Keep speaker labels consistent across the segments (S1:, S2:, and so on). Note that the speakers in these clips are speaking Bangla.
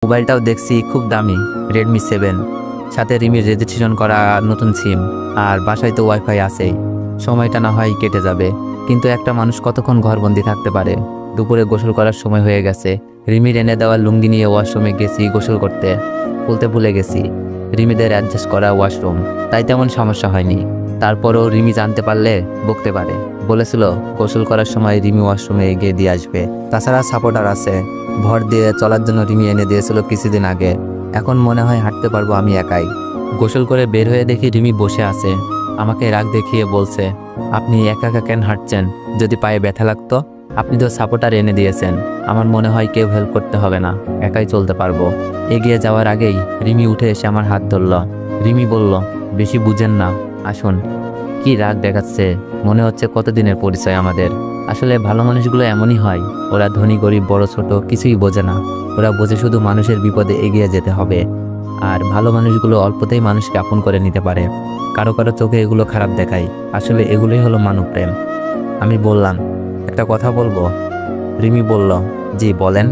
S1: মোবাইলটাও দেখছি খুব দামি, Redmi 7, সাথে রিমির রেজিস্ট্রেশন করা নতুন সিম, আর বাসায় তো ওয়াইফাই আছেই। সময়টা না হয় কেটে যাবে, কিন্তু একটা মানুষ কতক্ষণ ঘরবন্দি থাকতে পারে। দুপুরে গোসল করার সময় হয়ে গেছে। রিমির এনে দেওয়া লুঙ্গি নিয়ে ওয়াশরুমে গেছি গোসল করতে, বলতে ভুলে গেছি রিমিদের অ্যাডজাস্ট করা ওয়াশরুম, তাই তেমন সমস্যা হয়নি। তারপরও রিমি জানতে পারলে বকতে পারে। বলেছিল গোসল করার সময় রিমি ওয়াশরুমে এগিয়ে দিয়ে আসবে। তাছাড়া সাপোর্টার আছে, ভর দিয়ে চলার জন্য রিমি এনে দিয়েছিল কিছুদিন আগে। এখন মনে হয় হাঁটতে পারবো আমি একাই। গোসল করে বের হয়ে দেখি রিমি বসে আছে, আমাকে রাগ দেখিয়ে বলছে, আপনি একা একা কেন হাঁটছেন? যদি পায়ে ব্যথা লাগতো? আপনি তো সাপোর্টার এনে দিয়েছেন, আমার মনে হয় কেউ হেল্প করতে হবে না, একাই চলতে পারবো। এগিয়ে যাওয়ার আগেই রিমি উঠে এসে আমার হাত ধরল। রিমি বলল, বেশি বুঝেন না, আসুন। কি রাগ দেখাচ্ছে, মনে হচ্ছে কতদিনের পরিচয় আমাদের। আসলে ভালো মানুষগুলো এমনই হয়, ওরা ধনী গরিব বড় ছোট কিছুই বোঝে না। ওরা বোঝে শুধু মানুষের বিপদে এগিয়ে যেতে হবে। আর ভালো মানুষগুলো অল্পতেই মানুষকে আপন করে নিতে পারে। কারো কারো চোখে এগুলো খারাপ দেখায়, আসলে এগুলোই হলো মানব প্রেম। আমি বললাম, একটা কথা বলবো? রিমি বলল, জি বলেন।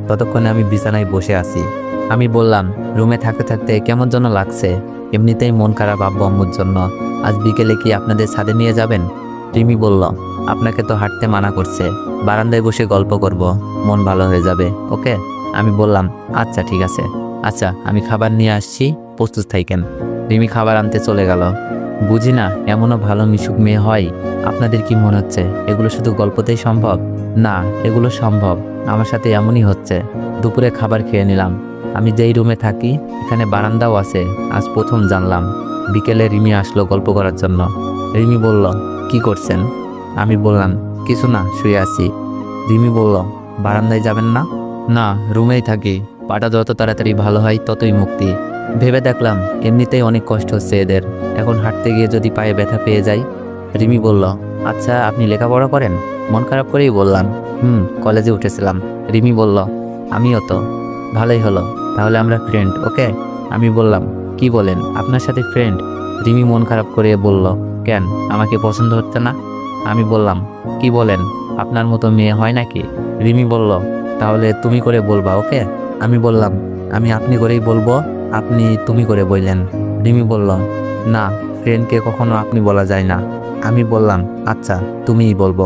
S1: ততক্ষণে আমি বিছানায় বসে আছি। আমি বললাম, রুমে থাকতে থাকতে কেমন যেন লাগছে, এমনিতেই মন খারাপ আব্বু আম্মুর জন্য। আজ বিকেলে কি আপনাদের ছাদে নিয়ে যাবেন? রিমি বলল, আপনাকে তো হাঁটতে মানা করছে, বারান্দায় বসে গল্প করব, মন ভালো হয়ে যাবে, ওকে? আমি বললাম, আচ্ছা ঠিক আছে। আচ্ছা, আমি খাবার নিয়ে আসছি, প্রস্তুত থাকেন। রিমি খাবার আনতে চলে গেল। বুঝি না এমনও ভালো মিশুক মেয়ে হয়। আপনাদের কি মনে হচ্ছে এগুলো শুধু গল্পতেই সম্ভব? না, এগুলো সম্ভব, আমার সাথে এমনই হচ্ছে। দুপুরে খাবার খেয়ে নিলাম। আমি যেই রুমে থাকি এখানে বারান্দাও আছে, আজ প্রথম জানলাম। বিকেলে রিমি আসলো গল্প করার জন্য। রিমি বলল, কি করছেন? আমি বললাম, কিছু না, শুয়ে আছি। রিমি বলল, বারান্দায় যাবেন না? না, রুমেই থাকি, পাটা যত তাড়াতাড়ি ভালো হয় ততই মুক্তি। ভেবে দেখলাম এমনিতেই অনেক কষ্ট হচ্ছে এদের, এখন হাঁটতে গিয়ে যদি পায়ে ব্যথা পেয়ে যাই। রিমি বলল, আচ্ছা আপনি লেখাপড়া করেন? মন খারাপ করেই বললাম, কলেজে উঠেছিলাম। রিমি বলল, আমিও তো। ভালোই হলো, তাহলে আমরা ফ্রেন্ড, ওকে? আমি বললাম, কি বলেন, আপনার সাথে ফ্রেন্ড? রিমি মন খারাপ করে বলল, কেন, আমাকে পছন্দ হচ্ছে না? আমি বললাম, কি বলেন, আপনার মতো মেয়ে হয় নাকি? রিমি বলল, তাহলে তুমি করে বলবা, ওকে? আমি বললাম, আমি আপনি করেই বলবো, আপনি তুমি করে বললেন। রিমি বলল, না, ফ্রেন্ডকে কখনো আপনি বলা যায় না। আমি বললাম, আচ্ছা তুমিই বলবো।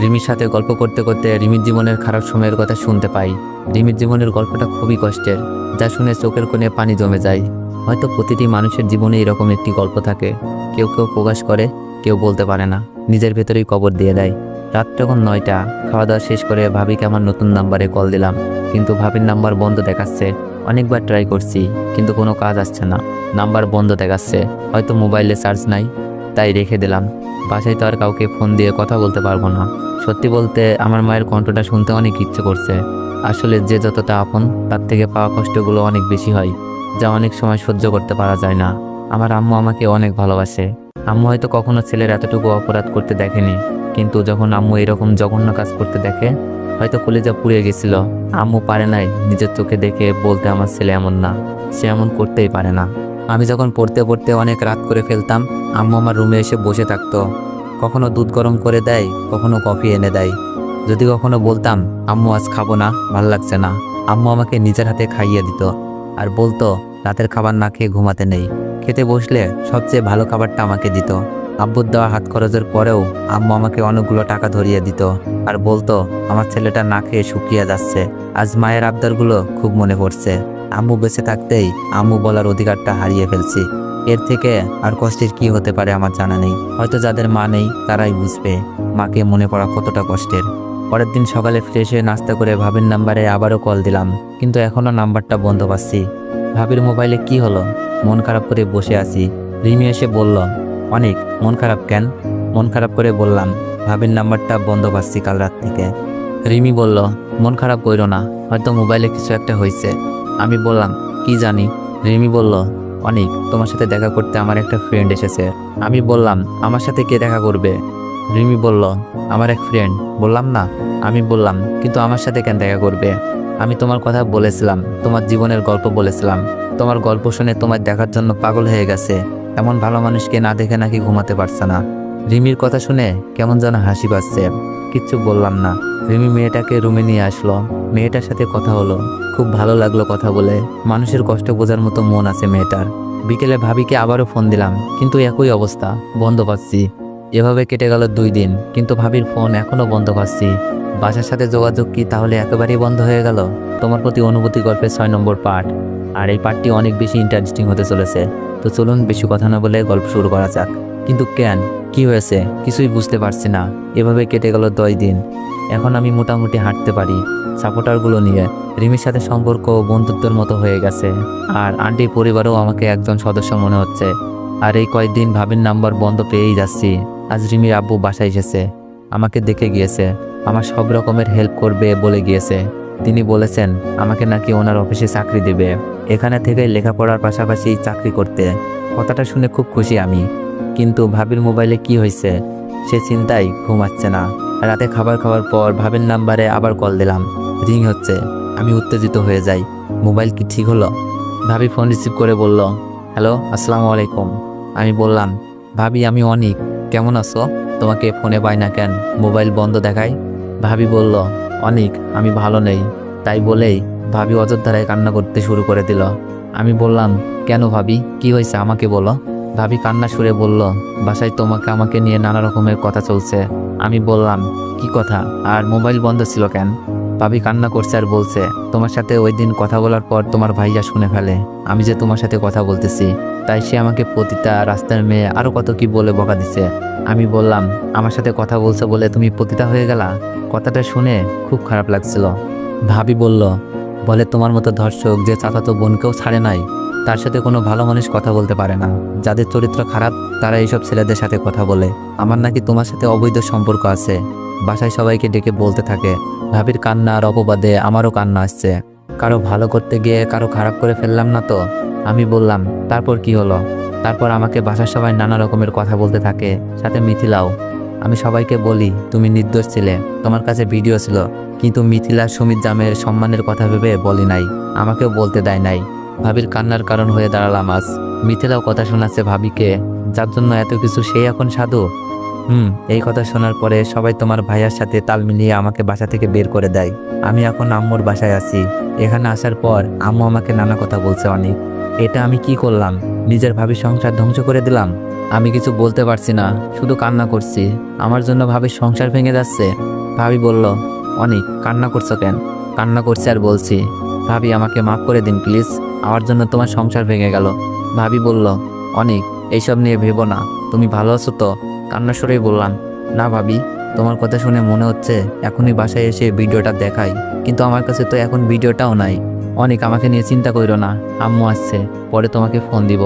S1: রিমির সাথে গল্প করতে করতে রিমির জীবনের খারাপ সময়ের কথা শুনতে পাই। রিমির জীবনের গল্পটা খুবই কষ্টের, যা শুনে চোখের কোণে পানি জমে যায়। হয়তো প্রতিটি মানুষের জীবনে এরকম একটি গল্প থাকে, কেউ কেউ প্রকাশ করে, কেউ বলতে পারে না, নিজের ভেতরেই কবর দিয়ে দেয়। রাত তখন 9টা, খাওয়া দাওয়া শেষ করে ভাবিকে আমার নতুন নাম্বারে কল দিলাম, কিন্তু ভাবির নাম্বার বন্ধ দেখাচ্ছে। অনেকবার ট্রাই করছি, কিন্তু কোনো কাজ আসছে না, নাম্বার বন্ধ দেখাচ্ছে। হয়তো মোবাইলে চার্জ নাই, তাই রেখে দিলাম। বাসায় তো আর কাউকে ফোন দিয়ে কথা বলতে পারবো না। সত্যি বলতে আমার মায়ের কণ্ঠটা শুনতে অনেক ইচ্ছে করছে। আসলে যে যতটা আপন, তার থেকে পাওয়া কষ্টগুলো অনেক বেশি হয়, যা অনেক সময় সহ্য করতে পারা যায় না। আমার আম্মু আমাকে অনেক ভালোবাসে। আম্মু হয়তো কখনো ছেলের এতটুকু অপরাধ করতে দেখেনি, কিন্তু যখন আম্মু এরকম জঘন্য কাজ করতে দেখে, হয়তো কলিজা পুড়ে গেছিল। আম্মু পারে নাই নিজের চোখে দেখে বলতে, আমার ছেলে এমন না, সে এমন করতেই পারে না। আমি যখন পড়তে পড়তে অনেক রাত করে ফেলতাম, আম্মু আমার রুমে এসে বসে থাকতো। কখনো দুধ গরম করে দেয়, কখনো কফি এনে দেয়। যদি কখনো বলতাম, আম্মু আজ খাবো না, ভাল লাগছে না, আম্মু আমাকে নিজের হাতে খাইয়ে দিত, আর বলতো রাতের খাবার না খেয়ে ঘুমাতে নেই। খেতে বসলে সবচেয়ে ভালো খাবারটা আমাকে দিত। আব্বুর দেওয়া হাত খরচের পরেও আম্মু আমাকে অনেকগুলো টাকা ধরিয়ে দিত, আর বলতো আমার ছেলেটা না খেয়ে শুকিয়ে যাচ্ছে। আজ মায়ের আবদারগুলো খুব মনে পড়ছে। আম্মু বেঁচে থাকতেই আম্মু বলার অধিকারটা হারিয়ে ফেলছি। এর থেকে আর কষ্টের কি হতে পারে আমার জানা নেই। হয়তো যাদের মা নেই তারাই বুঝবে মাকে মনে পড়া কতটা কষ্টের। পরের দিন সকালে ফ্রেশ হয়ে নাস্তা করে ভাবির নাম্বারে আবারও কল দিলাম, কিন্তু এখনও নাম্বারটা বন্ধ পাচ্ছি। ভাবির মোবাইলে কি হলো, মন খারাপ করে বসে আছি। রিমি এসে বলল, অনেক মন খারাপ কেন? মন খারাপ করে বললাম, ভাবির নাম্বারটা বন্ধ পাচ্ছি কাল রাত থেকে। রিমি বলল, মন খারাপ কইরো না, হয়তো মোবাইলে কিছু একটা হয়েছে। আমি বললাম, কি জানি। রিমি বলল, অনেক, তোমার সাথে দেখা করতে আমার একটা ফ্রেন্ড এসেছে। আমি বললাম, আমার সাথে কে দেখা করবে? রিমি বলল, আমার এক ফ্রেন্ড, বললাম না? আমি বললাম, কিন্তু আমার সাথে কেন দেখা করবে? আমি তোমার কথা বলেছিলাম, তোমার জীবনের গল্প বলেছিলাম, তোমার গল্প শুনে তোমার দেখার জন্য পাগল হয়ে গেছে। এমন ভালো মানুষকে না দেখে নাকি ঘুমাতে পারছে না। রিমির কথা শুনে কেমন যেন হাসি পাচ্ছে, কিচ্ছু বললাম না। রিমি মেয়েটাকে রুমে নিয়ে আসলো, মেয়েটার সাথে কথা হলো, খুব ভালো লাগলো কথা বলে। মানুষের কষ্ট বোঝার মতো মন আছে মেয়েটার। বিকেলে ভাবিকে আবারও ফোন দিলাম, কিন্তু একই অবস্থা, বন্ধ পাচ্ছি। এভাবে কেটে গেল 2 দিন, কিন্তু ভাবির ফোন এখনো বন্ধ পাচ্ছি। বাসার সাথে যোগাযোগ কি তাহলে একেবারেই বন্ধ হয়ে গেল? তোমার প্রতি অনুভূতি গল্পের 6 নম্বর পার্ট। আর এই পার্টটি অনেক বেশি ইন্টারেস্টিং হতে চলেছে। তো চলুন বেশি কথা না বলে গল্প শুরু করা যাক। কিন্তু কেন, কি হয়েছে কিছুই বুঝতে পারছি না। এভাবে কেটে গেল 2 দিন। এখন আমি মোটামুটি হাঁটতে পারি সাপোর্টারগুলো নিয়ে। রিমির সাথে সম্পর্ক বন্ধুত্বের মতো হয়ে গেছে, আর আন্টির পরিবারও আমাকে একজন সদস্য মনে হচ্ছে। আর এই কয়েকদিন ভাবির নাম্বার বন্ধ পেয়েই যাচ্ছি। আজ রিমির আব্বু বাসায় এসেছে, আমাকে দেখে গিয়েছে, আমার সব রকমের হেল্প করবে বলে গিয়েছে। তিনি বলেছেন আমাকে নাকি ওনার অফিসে চাকরি দেবে, এখানে থেকে লেখাপড়ার পাশাপাশি চাকরি করতে। কথাটা শুনে খুব খুশি আমি। কিন্তু ভাবির মোবাইলে কি হয়েছে সে চিন্তায় ঘুমাচ্ছে না। রাতে খাবার খাওয়ার পর ভাবির নাম্বারে আবার কল দিলাম, রিং হচ্ছে। আমি উত্তেজিত হয়ে যাই, মোবাইল কি ঠিক হলো? ভাবি ফোন রিসিভ করে বলল, হ্যালো, আসসালামু আলাইকুম। আমি বললাম, ভাবি আমি অনিক, কেমন আছো? তোমাকে ফোনে পাই না কেন, মোবাইল বন্ধ দেখায়? ভাবি বলল, অনিক আমি ভালো নেই। তাই বলেই ভাবি অযোধ্যায় কান্না করতে শুরু করে দিল। আমি বললাম, কেন ভাবি, কি হয়েছে আমাকে বলো? ভাবি কান্না সুরে বলল, বাসায় আমাকে নিয়ে নানা রকমের কথা চলছে। আমি বললাম, কি কথা, আর মোবাইল বন্ধ ছিল কেন? ভাবি কান্না করছে আর বলছে, তোমার সাথে ওই দিন কথা বলার পর তোমার ভাইয়া শুনে ফেলে আমি যে তোমার সাথে কথা বলতেছি। তাই সে আমাকে পতিতা, রাস্তার মেয়ে, আরো কত কি বলে বকা দিছে। আমি বললাম, আমার সাথে কথা বলছো বলে তুমি পতিতা হয়ে গেলা? কথাটা শুনে খুব খারাপ লাগছিল। ভাবি বলল, বলে তোমার মতো ধর্ষক যে চাচাতো বোনকেও ছাড়ে নাই, তার সাথে কোনো ভালো মানুষ কথা বলতে পারে না। যাদের চরিত্র খারাপ তারা এইসব ছেলেদের সাথে কথা বলে। আমার নাকি তোমার সাথে অবৈধ সম্পর্ক আছে। বাসায় সবাইকে ডেকে বলতে থাকে। ভাবির কান্না আর অপবাদে আমারও কান্না আসছে। কারো ভালো করতে গিয়ে কারো খারাপ করে ফেললাম না তো? আমি বললাম, তারপর কি হলো? তারপর আমাকে বাসার সবাই নানা রকমের কথা বলতে থাকে, সাথে মিথিলাও। আমি সবাইকে বলি তুমি নির্দোষ ছিলে, তোমার কাছে ভিডিও ছিল, কিন্তু মিথিলা সুমিত জামের সম্মানের কথা ভেবে বলি নাই, আমাকেও বলতে দেয় নাই। ভাবির কান্নার কারণ হয়ে দাঁড়ালাম আজ। মিথিলাও কথা শোনাচ্ছে ভাবিকে, যার জন্য এত কিছু সে এখন সাধু। এই কথা শোনার পরে সবাই তোমার ভাইয়ার সাথে তাল মিলিয়ে আমাকে বাসা থেকে বের করে দেয়। আমি এখন আম্মুর বাসায় আছি। এখানে আসার পর আম্মু আমাকে নানা কথা বলছে অনেক। এটা আমি কি করলাম? নিজের ভাবির সংসার ধ্বংস করে দিলাম। আমি কিছু বলতে পারছি না, শুধু কান্না করছি। আমার জন্য ভাবির সংসার ভেঙে যাচ্ছে। ভাবি বলল, অনেক কান্না করছো কেন? কান্না করছি আর বলছি, ভাবি আমাকে মাফ করে দিন প্লিজ, আমার জন্য তোমার সংসার ভেঙে গেল। ভাবি বলল, অনেক এইসব নিয়ে ভেবো না, তুমি ভালো আছো তো? কান্না সুরেই বললাম, না ভাবি, তোমার কথা শুনে মনে হচ্ছে এখনই বাসায় এসে ভিডিওটা দেখাই, কিন্তু আমার কাছে তো এখন ভিডিওটাও নাই। অনেক আমাকে নিয়ে চিন্তা করো না, আম্মু আসছে, পরে তোমাকে ফোন দিব।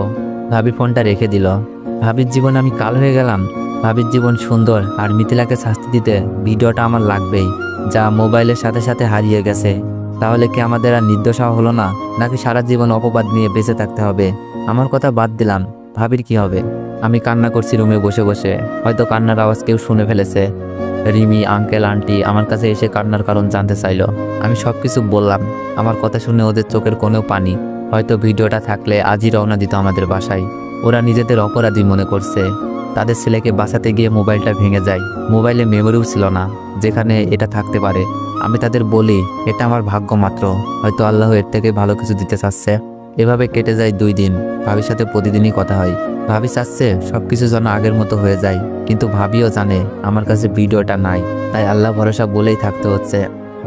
S1: ভাবি ফোনটা রেখে দিল। ভাবির জীবন আমি কাল হয়ে গেলাম। ভাবির জীবন সুন্দর, আর মিথিলাকে শাস্তি দিতে ভিডিওটা আমার লাগবেই, যা মোবাইলের সাথে সাথে হারিয়ে গেছে। তাহলে কি আমাদের আর নির্দোষ হওয়া হলো না, নাকি সারা জীবন অপবাদ নিয়ে বেঁচে থাকতে হবে? আমার কথা বাদ দিলাম, ভাবির কি হবে? আমি কান্না করছি রুমে বসে বসে, হয়তো কান্নার আওয়াজ কেউ শুনে ফেলেছে। রিমি, আঙ্কেল, আন্টি আমার কাছে এসে কান্নার কারণ জানতে চাইলো। আমি সব কিছু বললাম। আমার কথা শুনে ওদের চোখের কোণেও পানি। হয়তো ভিডিওটা থাকলে আজই রওনা দিত আমাদের বাসায়। ওরা নিজেদের অপরাধী মনে করছে। তাদের ছেলেকে বাঁচাতে গিয়ে মোবাইলটা ভেঙে যায়। মোবাইলে মেমোরিও ছিল না যেখানে এটা থাকতে পারে। আমি তাদের বলি, এটা আমার ভাগ্য মাত্র, হয়তো আল্লাহ এর থেকে ভালো কিছু দিতে চাচ্ছে। এভাবে কেটে যায় 2 দিন। ভাবির সাথে প্রতিদিনই কথা হয়। ভাবি চাচ্ছে সবকিছু যেন আগের মতো হয়ে যায়, কিন্তু ভাবিও জানে আমার কাছে ভিডিওটা নাই, তাই আল্লাহ ভরসা বলেই থাকতে হচ্ছে।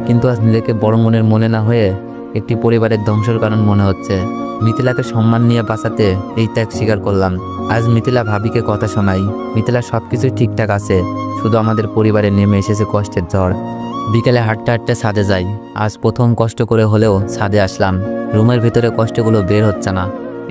S1: কিন্তু আজ নিজেকে বড় মনের মনে না হয়ে একটি পরিবারের ধ্বংসের কারণ মনে হচ্ছে। মিথিলাকে সম্মান নিয়ে বাঁচাতে এই ত্যাগ স্বীকার করলাম। আজ মিথিলা ভাবিকে কথা শোনাই। মিথিলা সবকিছুই ঠিকঠাক আছে, শুধু আমাদের পরিবারে নেমে এসেছে কষ্টের ঝড়। বিকেলে হাঁটতে হাঁটতে ছাদে যাই। আজ প্রথম কষ্ট করে হলেও ছাদে আসলাম। রুমের ভিতরে কষ্টগুলো বের হচ্ছে না,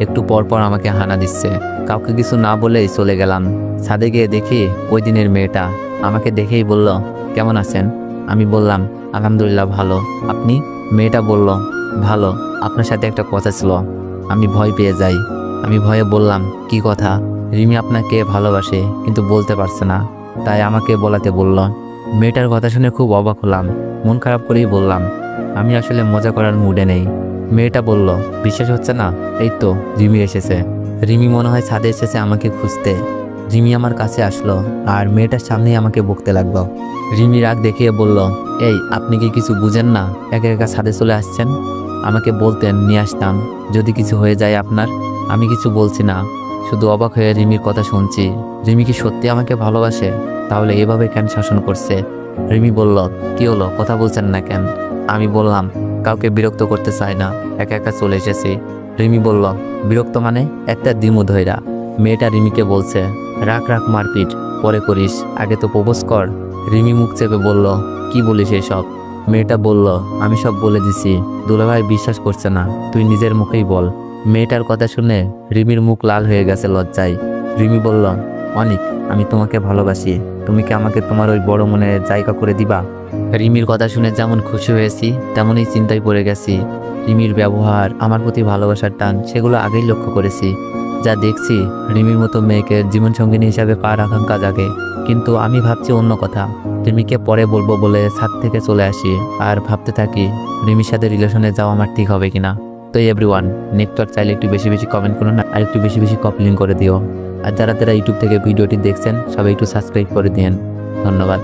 S1: একটু পর পর আমাকে হানা দিচ্ছে। কাউকে কিছু না বলেই চলে গেলাম। ছাদে গিয়ে দেখি ওই দিনের মেয়েটা। আমাকে দেখেই বলল, কেমন আছেন? আমি বললাম, আলহামদুলিল্লাহ ভালো, আপনি? মেয়েটা বলল, ভালো, আপনার সাথে একটা কথা ছিল। আমি ভয় পেয়ে যাই। আমি ভয়ে বললাম, কি কথা? রিমি আপনাকে ভালোবাসে, কিন্তু বলতে পারছে না, তাই আমাকে বলাতে বলল। মেয়েটার কথা শুনে খুব অবাক হলাম। মন খারাপ করেই বললাম, আমি আসলে মজা করার মুডে নেই। মেয়েটা বলল, বিশ্বাস হচ্ছে না? এই তো রিমি এসেছে। রিমি মনে হয় ছাদে এসেছে আমাকে খুঁজতে। রিমি আমার কাছে আসলো আর মেয়েটার সামনেই আমাকে বকতে লাগলো। রিমি রাগ দেখিয়ে বলল, এই আপনি কি কিছু বুঝেন না? একা একা ছাদে চলে আসছেন, আমাকে বলতেন নিয়ে আসতাম যদি কিছু হয়ে যায় আপনার। আমি কিছু বলছি না, শুধু অবাক হয়ে রিমির কথা শুনছি। রিমি কি সত্যি আমাকে ভালোবাসে? তাহলে এভাবে কেন শাসন করছে? রিমি বলল, কি হলো, কথা বলছেন না কেন? আমি বললাম, কাউকে বিরক্ত করতে চাই না, একা একা চলে এসেছি। রিমি বলল, বিরক্ত মানে? একটা দিমু ধইরা। মেয়েটা রিমিকে বলছে, রাখ রাখ মারপিট পরে করিস, আগে তো প্রপোজ কর। রিমি মুখ চেপে বলল, কি বলিস এসব? মেয়েটা বলল, আমি সব বলে দিছি, দুলাভাই বিশ্বাস করছে না, তুই নিজের মুখেই বল। মেয়েটার কথা শুনে রিমির মুখ লাল হয়ে গেছে লজ্জায়। রিমি বলল, অনিক, আমি তোমাকে ভালোবাসি, তুমি কি আমাকে তোমার ওই বড় মনে জায়গা করে দিবা? রিমির কথা শুনে যেমন খুশি হয়েছি তেমনই চিন্তায় পড়ে গেছি। রিমির ব্যবহার, আমার প্রতি ভালোবাসার টান, সেগুলো আগেই লক্ষ্য করেছি। যা দেখছি, রিমির মতো মেয়েকে জীবনসঙ্গিনী হিসাবে পাওয়ার আকাঙ্ক্ষা জাগে। কিন্তু আমি ভাবছি অন্য কথা। রিমিকে পরে বলবো বলে ছাদ থেকে চলে আসি আর ভাবতে থাকি রিমির সাথে রিলেশনে যাওয়া আমার ঠিক হবে কিনা। তো এভরিওয়ান, নেটওয়ার্ক চাইলে একটু বেশি বেশি কমেন্ট করুন আর একটু বেশি বেশি কপলিং করে দিও। আর যারা যারা ইউটিউব থেকে ভিডিওটি দেখছেন সবাই একটু সাবস্ক্রাইব করে দিন। ধন্যবাদ।